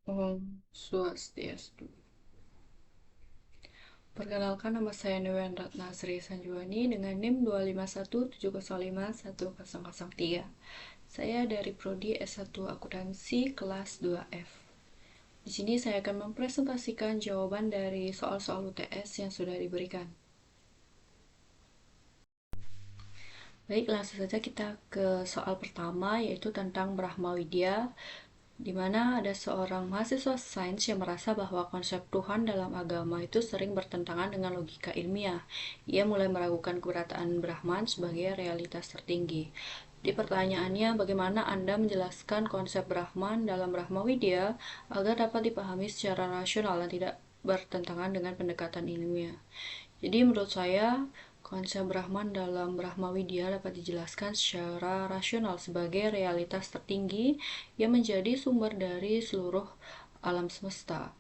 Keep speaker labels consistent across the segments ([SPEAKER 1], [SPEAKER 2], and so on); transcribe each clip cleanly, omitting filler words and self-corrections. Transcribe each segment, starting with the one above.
[SPEAKER 1] Om Swastiastu. Perkenalkan, nama saya Newen Ratna Sri Sanjuani dengan NIM 251705103. Saya dari Prodi S1 Akuntansi kelas 2F. Di sini saya akan mempresentasikan jawaban dari soal-soal UTS yang sudah diberikan. Baik, langsung saja kita ke soal pertama, yaitu tentang Brahma Widya, di mana ada seorang mahasiswa sains yang merasa bahwa konsep Tuhan dalam agama itu sering bertentangan dengan logika ilmiah. Ia mulai meragukan keberadaan Brahman sebagai realitas tertinggi. Di pertanyaannya, bagaimana Anda menjelaskan konsep Brahman dalam Brahma Widya agar dapat dipahami secara rasional dan tidak bertentangan dengan pendekatan ilmiah? Jadi menurut saya, konsep Brahman dalam Brahma Widya dapat dijelaskan secara rasional sebagai realitas tertinggi yang menjadi sumber dari seluruh alam semesta.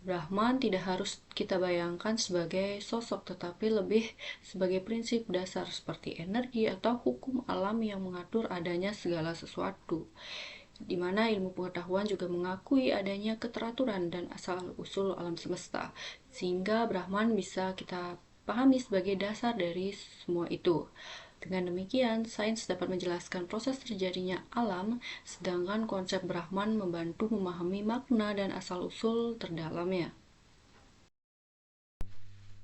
[SPEAKER 1] Brahman tidak harus kita bayangkan sebagai sosok, tetapi lebih sebagai prinsip dasar seperti energi atau hukum alam yang mengatur adanya segala sesuatu, di mana ilmu pengetahuan juga mengakui adanya keteraturan dan asal-usul alam semesta, sehingga Brahman bisa kita pahami sebagai dasar dari semua itu. Dengan demikian, sains dapat menjelaskan proses terjadinya alam, sedangkan konsep Brahman membantu memahami makna dan asal-usul terdalamnya.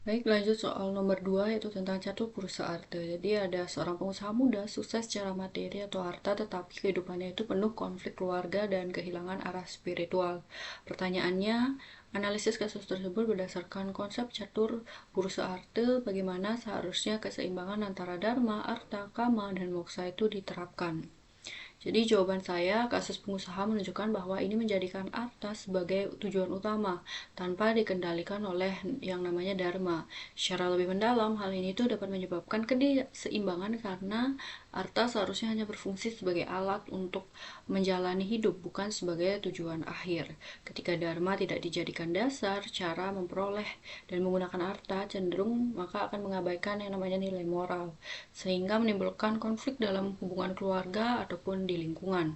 [SPEAKER 1] Baik, lanjut soal nomor 2, yaitu tentang catur Purusa Arta. Jadi ada seorang pengusaha muda sukses secara materi atau harta, tetapi kehidupannya itu penuh konflik keluarga dan kehilangan arah spiritual. Pertanyaannya, analisis kasus tersebut berdasarkan konsep catur Purusa Arta, bagaimana seharusnya keseimbangan antara dharma, arta, kama, dan moksa itu diterapkan. Jadi jawaban saya, kasus pengusaha menunjukkan bahwa ini menjadikan arta sebagai tujuan utama, tanpa dikendalikan oleh yang namanya dharma. Secara lebih mendalam, hal ini tuh dapat menyebabkan keseimbangan karena arta seharusnya hanya berfungsi sebagai alat untuk menjalani hidup, bukan sebagai tujuan akhir. Ketika dharma tidak dijadikan dasar, cara memperoleh dan menggunakan arta cenderung maka akan mengabaikan yang namanya nilai moral, sehingga menimbulkan konflik dalam hubungan keluarga ataupun di lingkungan.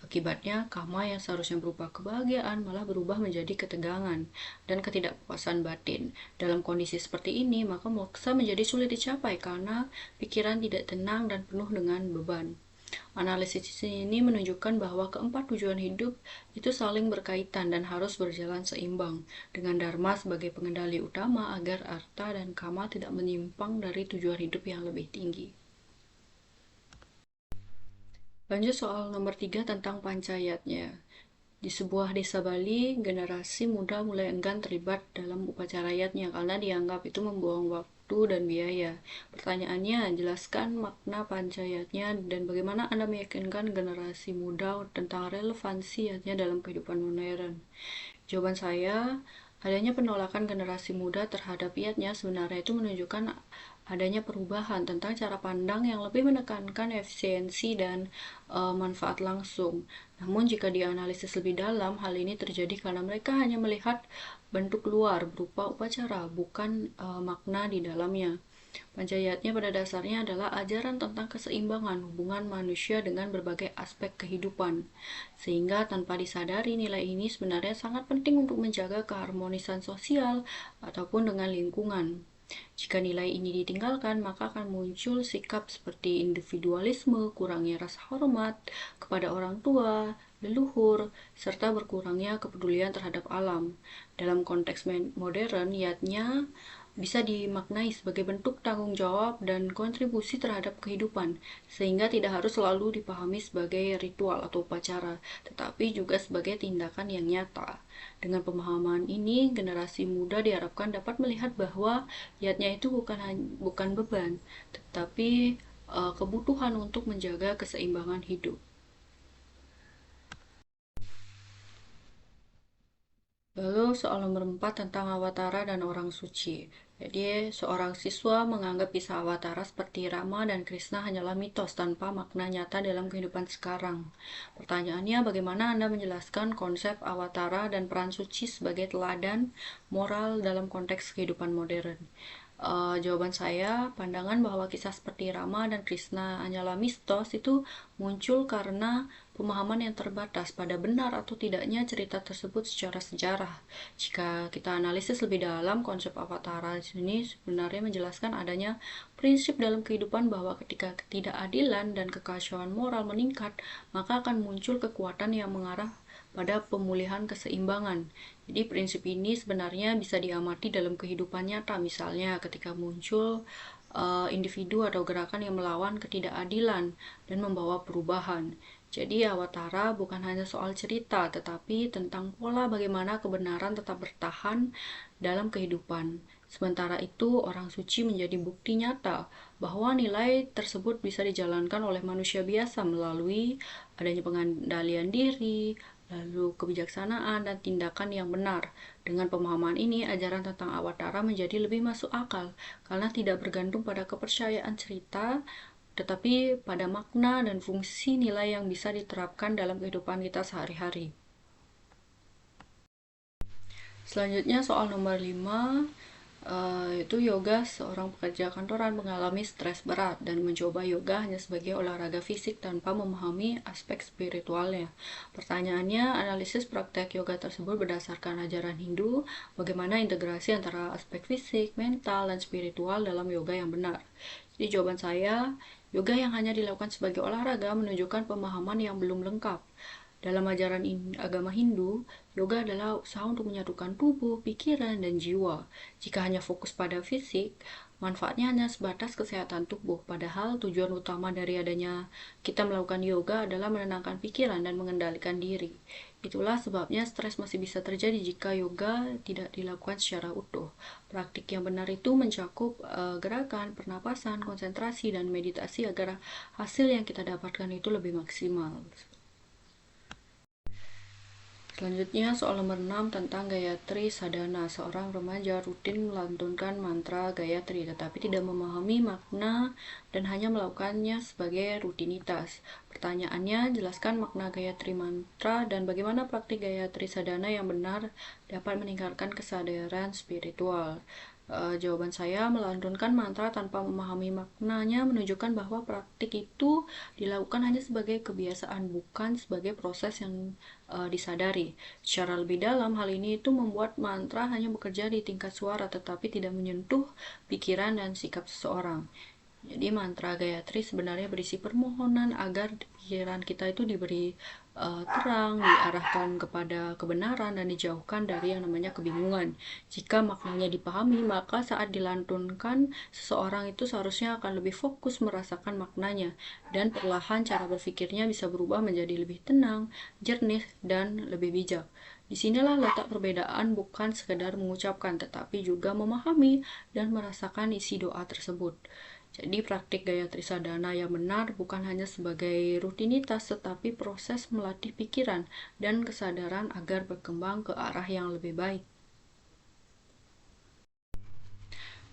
[SPEAKER 1] Akibatnya, kama yang seharusnya berupa kebahagiaan malah berubah menjadi ketegangan dan ketidakpuasan batin. Dalam kondisi seperti ini, maka moksa menjadi sulit dicapai karena pikiran tidak tenang dan penuh dengan beban. Analisis ini menunjukkan bahwa keempat tujuan hidup itu saling berkaitan dan harus berjalan seimbang, dengan dharma sebagai pengendali utama agar arta dan kama tidak menyimpang dari tujuan hidup yang lebih tinggi. Lanjut soal nomor 3 tentang pancayatnya. Di sebuah desa Bali, generasi muda mulai enggan terlibat dalam upacara yatnya karena dianggap itu membuang waktu dan biaya. Pertanyaannya, jelaskan makna pancayatnya dan bagaimana Anda meyakinkan generasi muda tentang relevansi yatnya dalam kehidupan modern. Jawaban saya, adanya penolakan generasi muda terhadap yatnya sebenarnya itu menunjukkan adanya perubahan tentang cara pandang yang lebih menekankan efisiensi dan manfaat langsung. Namun jika dianalisis lebih dalam, hal ini terjadi karena mereka hanya melihat bentuk luar berupa upacara, bukan makna di dalamnya. Panchayatnya pada dasarnya adalah ajaran tentang keseimbangan hubungan manusia dengan berbagai aspek kehidupan. Sehingga tanpa disadari nilai ini sebenarnya sangat penting untuk menjaga keharmonisan sosial ataupun dengan lingkungan. Jika nilai ini ditinggalkan, maka akan muncul sikap seperti individualisme, kurangnya rasa hormat kepada orang tua, leluhur, serta berkurangnya kepedulian terhadap alam. Dalam konteks modern, yatnya bisa dimaknai sebagai bentuk tanggung jawab dan kontribusi terhadap kehidupan, sehingga tidak harus selalu dipahami sebagai ritual atau upacara, tetapi juga sebagai tindakan yang nyata. Dengan pemahaman ini, generasi muda diharapkan dapat melihat bahwa yatnya itu bukan beban, tetapi kebutuhan untuk menjaga keseimbangan hidup. Lalu soal nomor 4 tentang Awatara dan orang suci. Jadi, seorang siswa menganggap kisah Awatara seperti Rama dan Krishna hanyalah mitos tanpa makna nyata dalam kehidupan sekarang. Pertanyaannya, bagaimana Anda menjelaskan konsep Awatara dan peran suci sebagai teladan moral dalam konteks kehidupan modern? Jawaban saya, pandangan bahwa kisah seperti Rama dan Krishna hanyalah mistos itu muncul karena pemahaman yang terbatas pada benar atau tidaknya cerita tersebut secara sejarah. Jika kita analisis lebih dalam, konsep Avatara di sini sebenarnya menjelaskan adanya prinsip dalam kehidupan bahwa ketika ketidakadilan dan kekacauan moral meningkat, maka akan muncul kekuatan yang mengarah pada pemulihan keseimbangan. Jadi prinsip ini sebenarnya bisa diamati dalam kehidupan nyata, misalnya ketika muncul individu atau gerakan yang melawan ketidakadilan dan membawa perubahan. Jadi Awatara bukan hanya soal cerita, tetapi tentang pola bagaimana kebenaran tetap bertahan dalam kehidupan. Sementara itu, orang suci menjadi bukti nyata bahwa nilai tersebut bisa dijalankan oleh manusia biasa melalui adanya pengendalian diri, lalu kebijaksanaan dan tindakan yang benar. Dengan pemahaman ini, ajaran tentang Awatara menjadi lebih masuk akal karena tidak bergantung pada kepercayaan cerita, tetapi pada makna dan fungsi nilai yang bisa diterapkan dalam kehidupan kita sehari-hari. Selanjutnya soal nomor 5, itu yoga. Seorang pekerja kantoran mengalami stres berat dan mencoba yoga hanya sebagai olahraga fisik tanpa memahami aspek spiritualnya. Pertanyaannya, analisis praktek yoga tersebut berdasarkan ajaran Hindu, bagaimana integrasi antara aspek fisik, mental, dan spiritual dalam yoga yang benar. Jadi jawaban saya, yoga yang hanya dilakukan sebagai olahraga menunjukkan pemahaman yang belum lengkap. Dalam ajaran agama Hindu, yoga adalah usaha untuk menyatukan tubuh, pikiran, dan jiwa. Jika hanya fokus pada fisik, manfaatnya hanya sebatas kesehatan tubuh. Padahal tujuan utama dari adanya kita melakukan yoga adalah menenangkan pikiran dan mengendalikan diri. Itulah sebabnya stres masih bisa terjadi jika yoga tidak dilakukan secara utuh. Praktik yang benar itu mencakup gerakan, pernapasan, konsentrasi, dan meditasi agar hasil yang kita dapatkan itu lebih maksimal. Selanjutnya soal nomor 6 tentang Gayatri Sadhana. Seorang remaja rutin melantunkan mantra Gayatri tetapi tidak memahami makna dan hanya melakukannya sebagai rutinitas. Pertanyaannya, jelaskan makna Gayatri mantra dan bagaimana praktik Gayatri Sadhana yang benar dapat meningkatkan kesadaran spiritual. Jawaban saya, melantunkan mantra tanpa memahami maknanya menunjukkan bahwa praktik itu dilakukan hanya sebagai kebiasaan, bukan sebagai proses yang disadari. Secara lebih dalam, hal ini itu membuat mantra hanya bekerja di tingkat suara tetapi tidak menyentuh pikiran dan sikap seseorang. Jadi mantra Gayatri sebenarnya berisi permohonan agar pikiran kita itu diberi terang, diarahkan kepada kebenaran dan dijauhkan dari yang namanya kebingungan. Jika maknanya dipahami, maka saat dilantunkan, seseorang itu seharusnya akan lebih fokus merasakan maknanya dan perlahan cara berpikirnya bisa berubah menjadi lebih tenang, jernih, dan lebih bijak. Disinilah letak perbedaan, bukan sekedar mengucapkan, tetapi juga memahami dan merasakan isi doa tersebut. Jadi praktik Gayatri Sadhana yang benar bukan hanya sebagai rutinitas, tetapi proses melatih pikiran dan kesadaran agar berkembang ke arah yang lebih baik.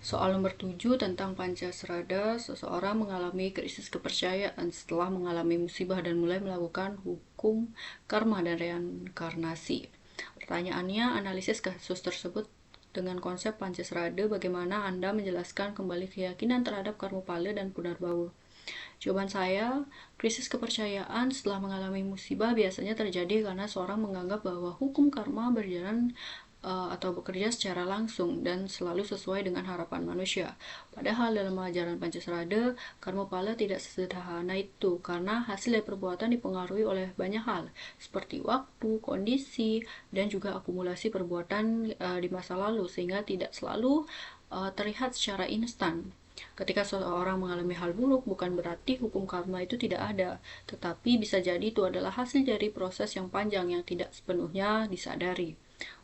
[SPEAKER 1] Soal nomor 7 tentang Pancasrada, seseorang mengalami krisis kepercayaan setelah mengalami musibah dan mulai melakukan hukum karma dan reinkarnasi. Pertanyaannya, analisis kasus tersebut dengan konsep Pancasrada, bagaimana Anda menjelaskan kembali keyakinan terhadap Karmapala dan Punarbawa? Jawaban saya, krisis kepercayaan setelah mengalami musibah biasanya terjadi karena seorang menganggap bahwa hukum karma berjalan atau bekerja secara langsung dan selalu sesuai dengan harapan manusia. Padahal dalam ajaran Pancasrada, Karmapala tidak sesederhana itu karena hasil dari perbuatan dipengaruhi oleh banyak hal seperti waktu, kondisi, dan juga akumulasi perbuatan di masa lalu sehingga tidak selalu terlihat secara instan. Ketika seseorang mengalami hal buruk, bukan berarti hukum karma itu tidak ada, tetapi bisa jadi itu adalah hasil dari proses yang panjang yang tidak sepenuhnya disadari.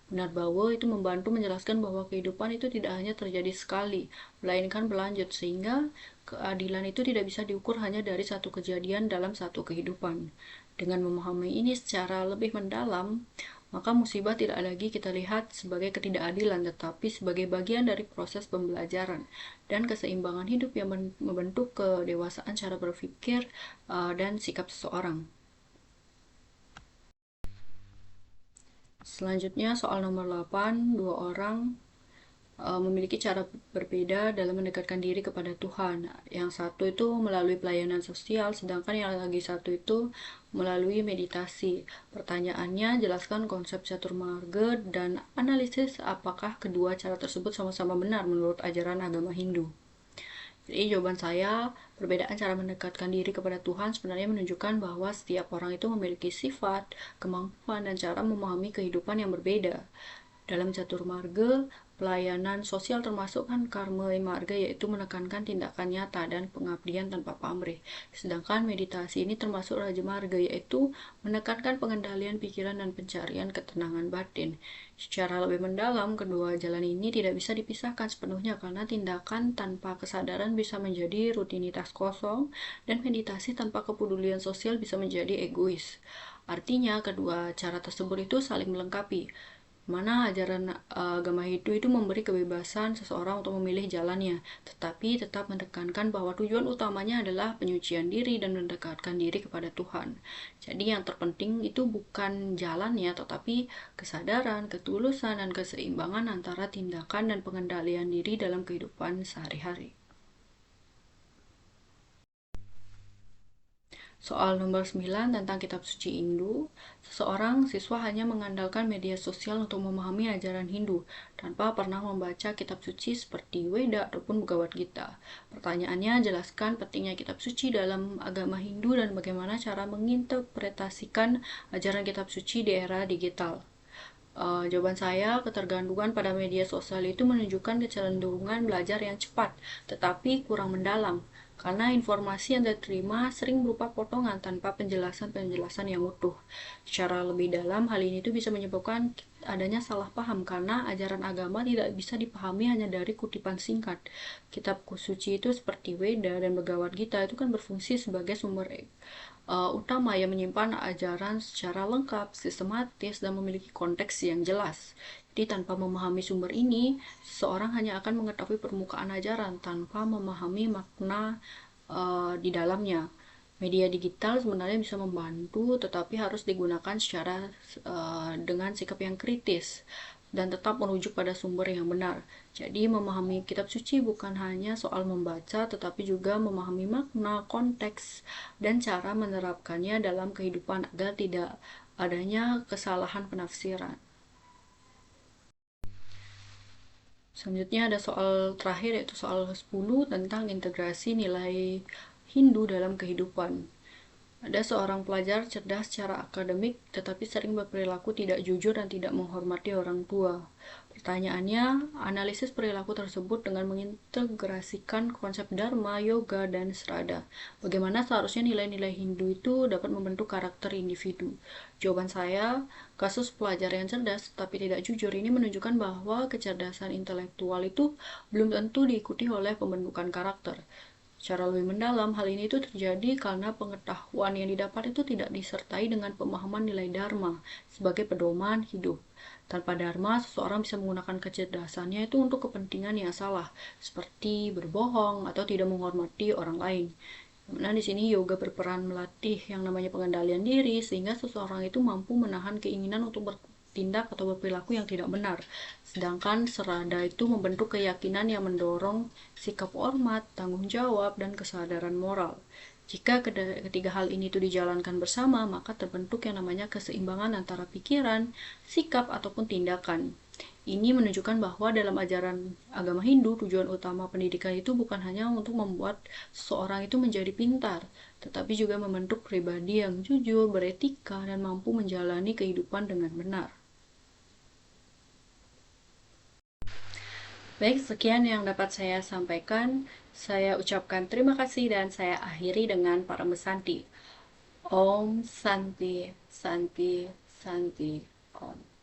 [SPEAKER 1] Punarbawa itu membantu menjelaskan bahwa kehidupan itu tidak hanya terjadi sekali, melainkan berlanjut, sehingga keadilan itu tidak bisa diukur hanya dari satu kejadian dalam satu kehidupan. Dengan memahami ini secara lebih mendalam, maka musibah tidak lagi kita lihat sebagai ketidakadilan, tetapi sebagai bagian dari proses pembelajaran dan keseimbangan hidup yang membentuk kedewasaan cara berpikir dan sikap seseorang. Selanjutnya soal nomor 8, dua orang memiliki cara berbeda dalam mendekatkan diri kepada Tuhan. Yang satu itu melalui pelayanan sosial, sedangkan yang lagi satu itu melalui meditasi. Pertanyaannya, jelaskan konsep catur marga dan analisis apakah kedua cara tersebut sama-sama benar menurut ajaran agama Hindu. Jadi jawaban saya, perbedaan cara mendekatkan diri kepada Tuhan sebenarnya menunjukkan bahwa setiap orang itu memiliki sifat, kemampuan, dan cara memahami kehidupan yang berbeda. Dalam catur marga, pelayanan sosial termasuk kan karma marga, yaitu menekankan tindakan nyata dan pengabdian tanpa pamrih. Sedangkan meditasi ini termasuk raja marga, yaitu menekankan pengendalian pikiran dan pencarian ketenangan batin. Secara lebih mendalam, kedua jalan ini tidak bisa dipisahkan sepenuhnya karena tindakan tanpa kesadaran bisa menjadi rutinitas kosong dan meditasi tanpa kepedulian sosial bisa menjadi egois. Artinya, kedua cara tersebut itu saling melengkapi, mana ajaran agama Hindu itu memberi kebebasan seseorang untuk memilih jalannya, tetapi tetap menekankan bahwa tujuan utamanya adalah penyucian diri dan mendekatkan diri kepada Tuhan. Jadi yang terpenting itu bukan jalannya, tetapi kesadaran, ketulusan, dan keseimbangan antara tindakan dan pengendalian diri dalam kehidupan sehari-hari. Soal nomor 9 tentang kitab suci Hindu, seseorang siswa hanya mengandalkan media sosial untuk memahami ajaran Hindu tanpa pernah membaca kitab suci seperti Weda ataupun Bhagavad Gita. Pertanyaannya, jelaskan pentingnya kitab suci dalam agama Hindu dan bagaimana cara menginterpretasikan ajaran kitab suci di era digital. Jawaban saya, ketergantungan pada media sosial itu menunjukkan kecenderungan belajar yang cepat, tetapi kurang mendalam. Karena informasi yang diterima sering berupa potongan tanpa penjelasan-penjelasan yang utuh. Secara lebih dalam, hal ini itu bisa menyebabkan adanya salah paham karena ajaran agama tidak bisa dipahami hanya dari kutipan singkat. Kitab suci itu seperti Weda dan Bhagavad Gita itu kan berfungsi sebagai sumber utama yang menyimpan ajaran secara lengkap, sistematis, dan memiliki konteks yang jelas. Jadi tanpa memahami sumber ini, seseorang hanya akan mengetahui permukaan ajaran tanpa memahami makna di dalamnya. Media digital sebenarnya bisa membantu, tetapi harus digunakan secara dengan sikap yang kritis dan tetap merujuk pada sumber yang benar. Jadi memahami kitab suci bukan hanya soal membaca, tetapi juga memahami makna, konteks, dan cara menerapkannya dalam kehidupan agar tidak adanya kesalahan penafsiran. Selanjutnya ada soal terakhir, yaitu soal 10 tentang integrasi nilai Hindu dalam kehidupan. Ada seorang pelajar cerdas secara akademik, tetapi sering berperilaku tidak jujur dan tidak menghormati orang tua. Pertanyaannya, analisis perilaku tersebut dengan mengintegrasikan konsep Dharma, Yoga, dan Srada. Bagaimana seharusnya nilai-nilai Hindu itu dapat membentuk karakter individu? Jawaban saya, kasus pelajar yang cerdas tapi tidak jujur ini menunjukkan bahwa kecerdasan intelektual itu belum tentu diikuti oleh pembentukan karakter. Secara lebih mendalam, hal ini itu terjadi karena pengetahuan yang didapat itu tidak disertai dengan pemahaman nilai dharma sebagai pedoman hidup. Tanpa dharma, seseorang bisa menggunakan kecerdasannya itu untuk kepentingan yang salah, seperti berbohong atau tidak menghormati orang lain. Nah, di sini yoga berperan melatih yang namanya pengendalian diri sehingga seseorang itu mampu menahan keinginan untuk bertindak atau berperilaku yang tidak benar. Sedangkan serada itu membentuk keyakinan yang mendorong sikap hormat, tanggung jawab, dan kesadaran moral. Jika ketiga hal ini itu dijalankan bersama, maka terbentuk yang namanya keseimbangan antara pikiran, sikap, ataupun tindakan. Ini menunjukkan bahwa dalam ajaran agama Hindu, tujuan utama pendidikan itu bukan hanya untuk membuat seseorang itu menjadi pintar, tetapi juga membentuk pribadi yang jujur, beretika, dan mampu menjalani kehidupan dengan benar. Baik, sekian yang dapat saya sampaikan. Saya ucapkan terima kasih dan saya akhiri dengan Paramesanti. Om Santi, Santi, Santi, Om.